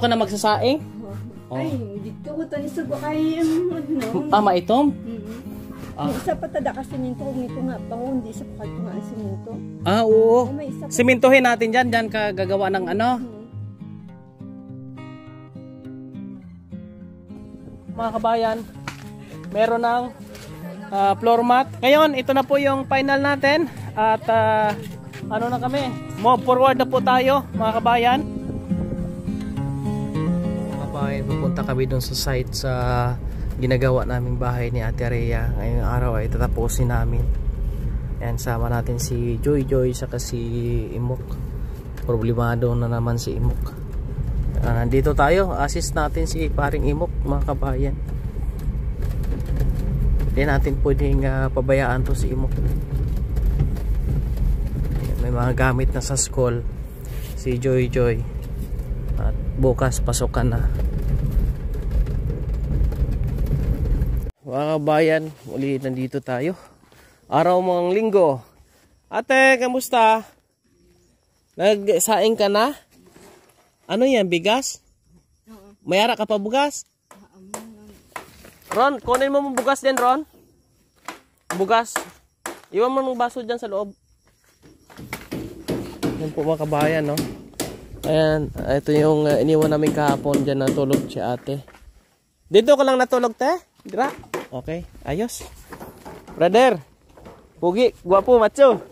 Dito ka na magsasaing? Ay, dito ko tani sa bakay ano. Maitom? Isa pa tada ka siminto nito nga pa hindi sa pakal nga ang siminto. Oo. Simintuhin natin diyan ka gagawa ng ano. Mga kabayan, meron ng floor mat. Ngayon, ito na po yung final natin at ano na kami, move forward na po tayo mga kabayan. Mga kabayan, pupunta kami dun sa site sa ginagawa naming bahay ni Ate Rhea. Ngayong araw ay tatapusin namin. Ayan, sama natin si Joy saka si Imok. Problemado na naman si Imok. Nandito tayo, assist natin si paring Imok mga kabayan. Hindi natin pwedeng pabayaan to si Imok. May mga gamit na sa school si Joy at bukas pasukan na. Mga kabayan, uli nandito tayo. Araw mga linggo. Ate, kamusta? Nagsaing ka na? Ano yan, bigas? Mayara ka pa bugas? Ron, kunin mo bugas din, Ron. Bugas. Iwan mo ng baso dyan sa loob. Yan po mga kabayan, no? Ayan, ito yung iniwan namin kahapon dyan natulog si ate. Dito ka lang natulog, te? Dira? Okay, ayos. Brother, pugi, guwapo, macho.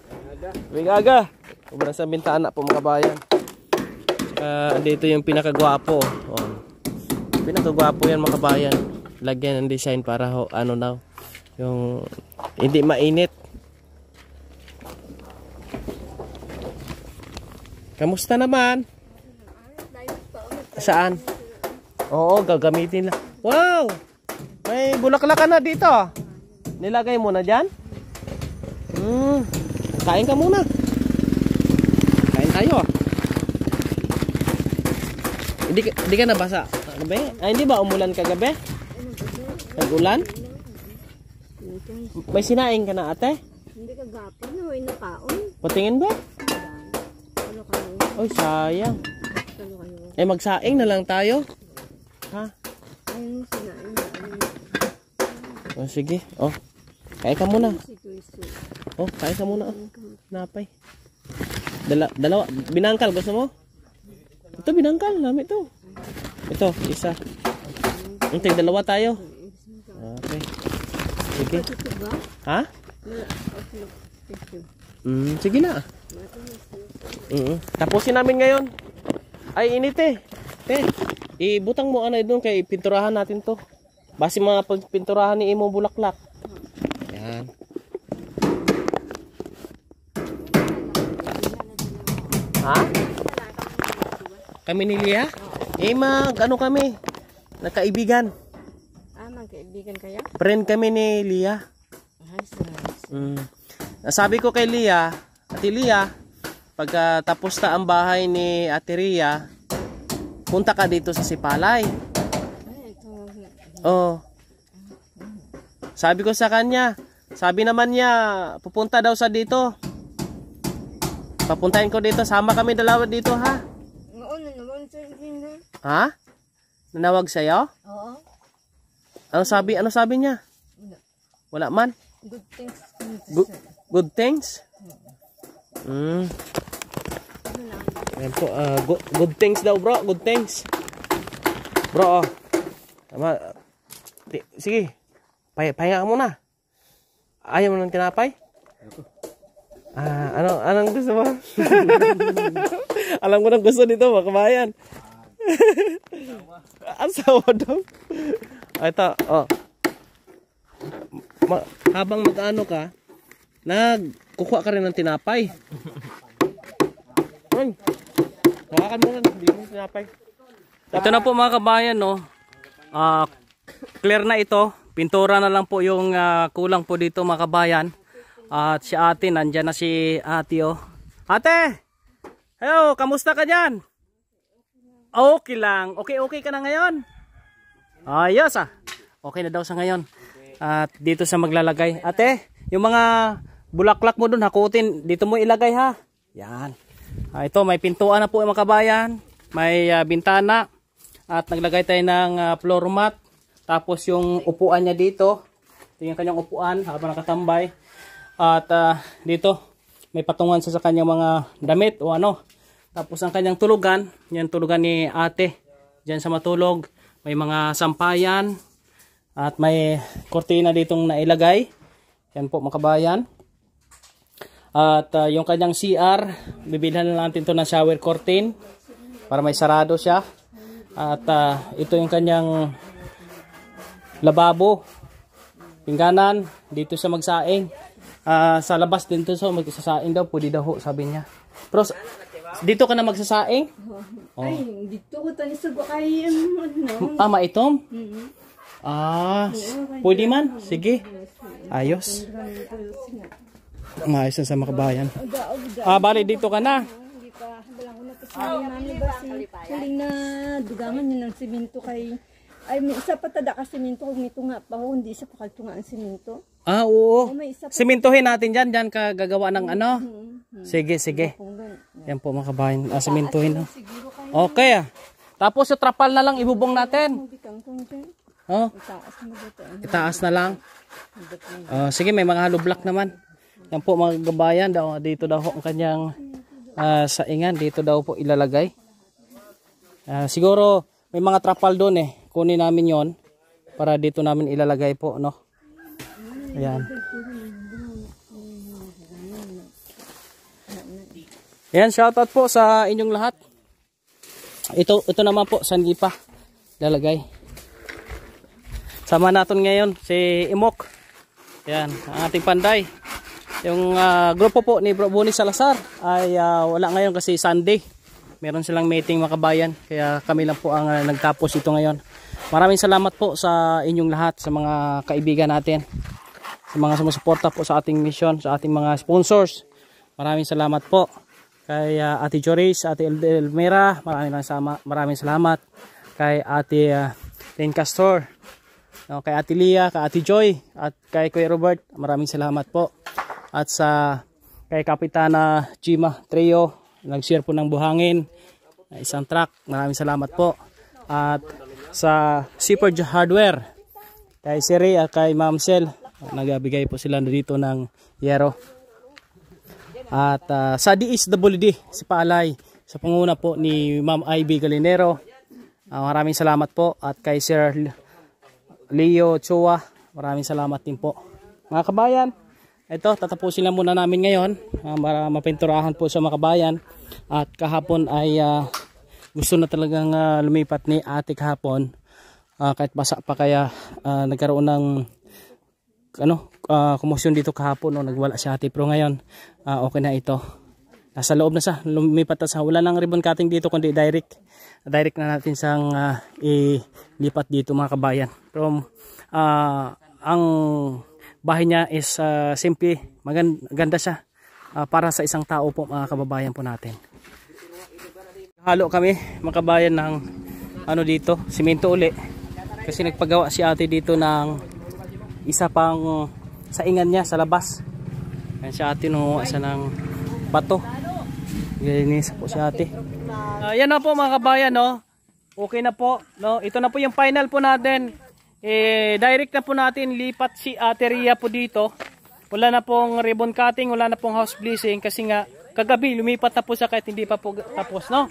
Bigaga. Sobrang sa bintana po mga kabayan. Dito yung pinakagwapo. Oh. Pinakagwapo yan mga kabayan. Lagyan ng design para ano na yung hindi mainit. Kamusta naman? Saan? Oo, gagamitin lang. Wow! May bulaklak ka na dito. Nilagay mo na dyan? Kain ka muna. Kain tayo. Hindi ka nabasa. Ano ba? Ay, hindi ba umulan kagabi? Nag-ulan? May sinaing ka na ate? Hindi kagapon, may nakaon. Patingin ba? Ano kayo? Oy, sayang. Ano kayo? Eh, magsaing na lang tayo. Ha? Ayun sinaing. Oh, sige. Oh. Kain ka muna. Oh, kain ka muna. Oh. Napay. Dalawa. Binangkal. Gusto mo? Ito, binangkal. Namin ito. Ito, isa. Ito, dalawa tayo. Okay. Sige. Ha? Sige na. Tapusin namin ngayon. Ay, init eh. Ibutang mo ano doon kay pinturahan natin to. Base mga pinturahan ni Imo bulaklak. Yan. Ha? Kami ni Lia? Ano kami? Nagkaibigan. Magkaibigan kaya? Friend kami ni Lia. Sabi ko kay Lia, Ate Lia, pagka tapos na ang bahay ni Ate Rhea, punta ka dito sa Sipalay. Oh. Sabi ko sa kanya, sabi naman niya, pupunta daw sa dito. Papuntahin ko dito, sama kami dalawa dito ha. Ha? Nanawag sa'yo? Oo. Ano sabi niya? Wala man? Good things. Good things? Ayan po, good things daw bro, good things. Bro, tama. Sige, pahinga ka muna. Ayaw mo ng tinapay? Anong gusto mo? Alam ko ng gusto dito, mga kabayan. Asawa daw. Ito, oh. Habang mag-ano ka, nagkukuha ka rin ng tinapay. Hawakan mo na, hindi mo tinapay. Ito na po mga kabayan, no. Clear na ito. Pintura na lang po yung kulang po dito mga kabayan. At si ate, nandyan na si ate, oh. Ate! Hello, kamusta ka dyan? Okay lang. Okay ka na ngayon? Ayos ah. Okay na daw sa ngayon. At dito sa maglalagay. Ate, yung mga bulaklak mo dun, hakutin. Dito mo ilagay ha. Yan. Ito, may pintuan na po mga kabayan. May bintana. At naglagay tayo ng floor mat. Tapos yung upuan niya dito. Ito yung kanyang upuan habang nakatambay. At dito may patungan sa kanyang mga damit o ano. Tapos ang kanyang tulugan, yan tulugan ni ate. Diyan sa matulog, may mga sampayan. At may kortina ditong nailagay. Yan po mga kabayan. At yung kanyang CR, bibilhan na natin ito ng shower curtain para may sarado siya. At ito yung kanyang lababo, pingganan, dito sa magsaing. Sa labas din ito, so magsasaing daw, pwede daw sabi niya. Pero dito ka na magsasaing? Ay, dito ko tani sa kay ano. Maitom? Pwede man. Sige. Ayos. Maayos na sa makabayan. Bali dito ka na. Hindi pa, wala ko na kasi mami ba si huling na dugangan yun ng simento kay ay may isa pa tada ka simento kung ito nga pa hindi isa pa kalto nga ang simento. Oo. Simentohin natin dyan. Dyan ka gagawa ng ano. Sige, sige. Yan po mga kabayan. Simentohin. Okay. Tapos yung trapal na lang ibubong natin. Itaas na lang. Sige, may mga hollow block naman. Yan po mga kabayan. Dito daw ang kanyang saingan. Dito daw po ilalagay. Siguro may mga trapal doon eh. Kunin namin yon para dito namin ilalagay po, no? Ayan. Ayan, shoutout po sa inyong lahat. Ito naman po, saan pa lalagay. Sama natin ngayon si Imok. Ayan, ang ating panday. Yung grupo po ni Bro Bonnie Salazar ay wala ngayon kasi Sunday. Meron silang meeting mga kabayan. Kaya kami lang po ang nagtapos ito ngayon. Maraming salamat po sa inyong lahat, sa mga kaibigan natin, sa mga sumusuporta po sa ating mission, sa ating mga sponsors. Maraming salamat po. Kay Ate Joris, Ate Elmira, maraming salamat. Kay Ate Len Castor, kay Ate Lia, kay Ate Joy, at kay Kuya Robert, maraming salamat po. At kay Kapitana Gima Trio, nag-share po ng buhangin, isang truck, maraming salamat po. At sa Super Hardware, kay Siri at kay Ma'am Sel, nagbigay po sila dito ng yero. At sa DSWD, si Paalay, sa panguna po ni Ma'am Ivy Galinero, maraming salamat po. At kay Sir Leo Chua, maraming salamat din po. Mga kabayan, ito, tatapusin lang muna namin ngayon para mapinturahan po sa mga kabayan. At kahapon ay gusto na talagang lumipat ni ate kahapon. Kahit basa pa kaya nagkaroon ng komosyon dito kahapon o nagwala si ate. Pero ngayon, okay na ito. Nasa loob na sa lumipat na sa wala nang ribbon cutting dito kundi direct na natin sang ilipat dito mga kabayan. Pero ang bahay niya is simple, maganda siya para sa isang tao po mga kababayan po natin. Halo kami mga kabayan ng dito, simento uli. Kasi nagpagawa si ate dito ng isa pang saingan niya sa labas. Yan si ate nung asa ng bato. Ganinis po si ate. Yan na po mga kabayan, no. Okay na po, no. Ito na po yung final po natin. Direct na po natin lipat si Ate Ria po dito. Wala na pong ribbon cutting, wala na pong house blessing kasi nga kagabi lumipat na po siya kahit hindi pa po tapos, no.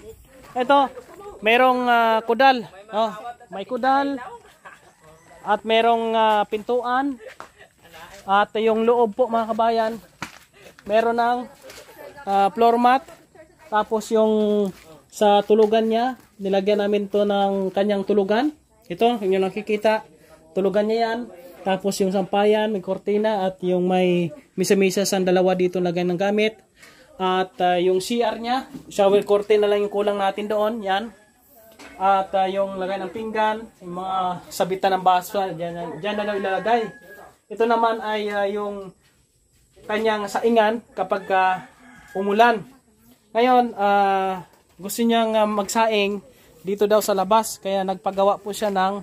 Ito, merong kudal, no. May kudal at merong pintuan. At yung loob po mga kabayan, meron ng floor mat. Tapos yung sa tulugan niya, nilagyan namin to ng kanyang tulugan. Ito, yung nakikita, tulugan niya yan. Tapos yung sampayan, may kortina at yung may misa-misa sa dalawa dito lagay ng gamit. At yung CR niya, shower curtain na lang yung kulang natin doon, yan. At yung lagay ng pinggan, yung mga sabitan ng baso, dyan na lang ilalagay. Ito naman ay yung kanyang saingan kapag umulan. Ngayon, gusto niyang magsaing dito daw sa labas. Kaya nagpagawa po siya ng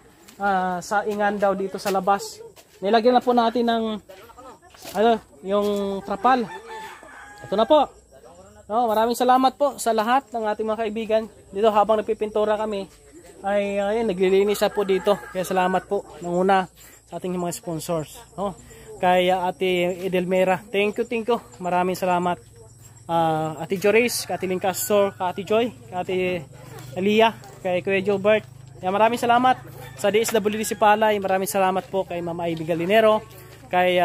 saingan daw dito sa labas. Nilagyan na po natin ng yung trapal. Ito na po. No, maraming salamat po sa lahat ng ating mga kaibigan. Dito habang nagpipintura kami, ay ayun, naglilinis na po dito. Kaya salamat po ng una sa ating mga sponsors, no? Kay Ate Edelmera, thank you. Maraming salamat. Ate Joris, Ate Ling Castor, Ate Joy, Ate Elia, kay Kuya Gilbert. Kaya maraming salamat sa DSWD Sipalay. Maraming salamat po kay Mama Ivy Galinero, kay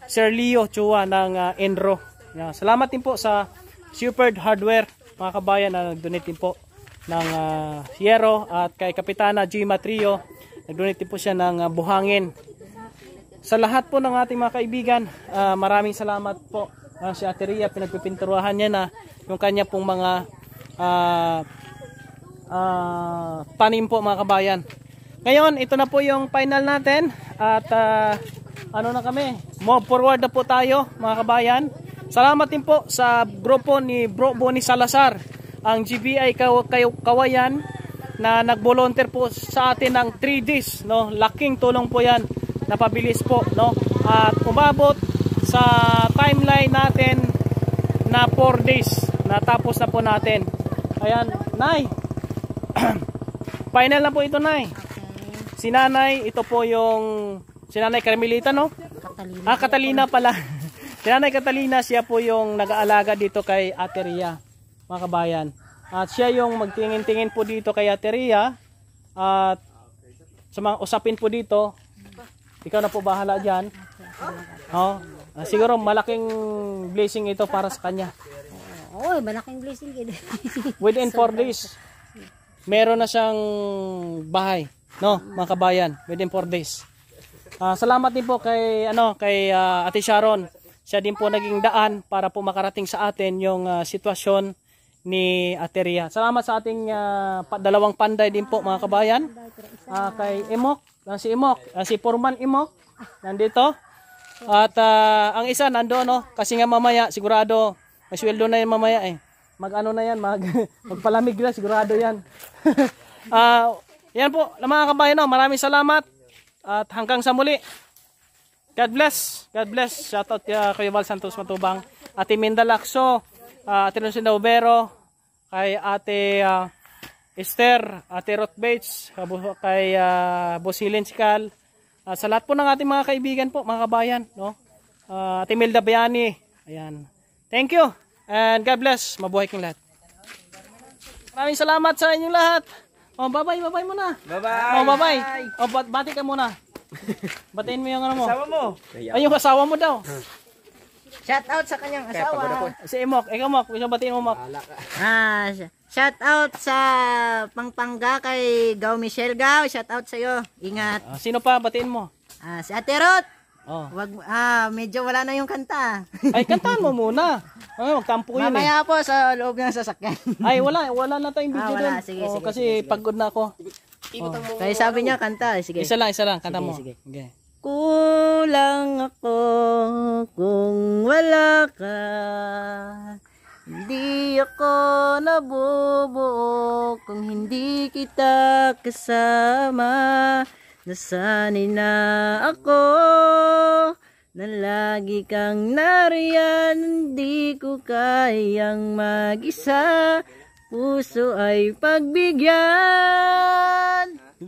Sir Leo Chua ng Enro. Salamat din po sa Super Hardware, mga kabayan, na nag-donate din po ng Sierro, at kay Kapitana Gima Trio, nag-donate din po siya ng buhangin. Sa lahat po ng ating mga kaibigan, maraming salamat po. Si Ate Ria, pinagpipinturuhan niya na yung kanya pong mga tanim po, mga kabayan. Ngayon, ito na po yung final natin, at ano na kami, move forward na po tayo, mga kabayan. Salamat din po sa grupo ni Bro Bonnie Salazar, ang GBI Kawayan, na nag-volunteer po sa atin ng 3 days, no? Laking tulong po yan, napabilis po, no? At umabot sa timeline natin na 4 days, natapos na po natin. Ayan, Nay. Final na po ito, Nay. Si Nanay, ito po yung si Nanay Carmelita, no? Catalina. Catalina pala. Si Nanay Catalina, siya po yung nag-aalaga dito kay Ate Ria, mga kabayan. At siya yung magtingin-tingin po dito kay Ate Ria. At sa mga usapin po dito, ikaw na po bahala dyan. Oh, siguro malaking blessing ito para sa kanya. Oo, malaking blessing. Within 4 days, meron na siyang bahay, no, mga kabayan, within 4 days. Salamat din po kay Ate Sharon. Siya din po naging daan para po makarating sa atin yung sitwasyon ni Ate Ria. Salamat sa ating dalawang panday din po, mga kabayan. Kay Imok, si Imok, si Foreman Imok, nandito. At ang isa nandoon, no, kasi nga mamaya sigurado may sweldo na yan mamaya eh. Mag-ano na yan, magpalamig na, sigurado yan. Yan po, mga kabayan, no, maraming salamat. At hanggang sa muli. God bless. God bless. Shout out kay Val Santos Matubang, Ate Minda Lacso, Ate Lucinda Ubero, kay Ate Esther, Ate Ruth Bates, kay Bosilin Sikal, sa lahat po ng ating mga kaibigan po, mga kabayan, no? Ate Milda Bayani. Ayan. Thank you. And God bless. Mabuhay kayong lahat. Maraming salamat sa inyong lahat. Oh, bye-bye muna. Bye-bye. Oh, bye-bye. Oh, bati ka muna. Batiin mo yung ano mo. Asawa mo. Ay, yung asawa mo daw. Shout out sa kanyang asawa. Si Imok. Ikaw, Mok. Gusto batiin mo, Mok. Shout out sa Pampanga kay Gaw Michelle Gaw. Shout out sa iyo. Ingat. Sino pa batiin mo? Si Ate Rot. Oh. Medyo wala na yung kanta. Ay, kantahan mo muna. Magtampo yun. Mamaya po sa loob ng sasakyan. Ay, wala na tayong video doon. Sige, kasi pagod na ako. Kaya sabi niya kanta. Sige. Isa lang. Kanta mo. Sige. Okay. Kulang ako kung wala ka. Hindi ako nabubuo kung hindi kita kasama. Nasanay na ako na lagi kang nariyan. Hindi ko kayang mag-isa. Puso ay pagbigyan.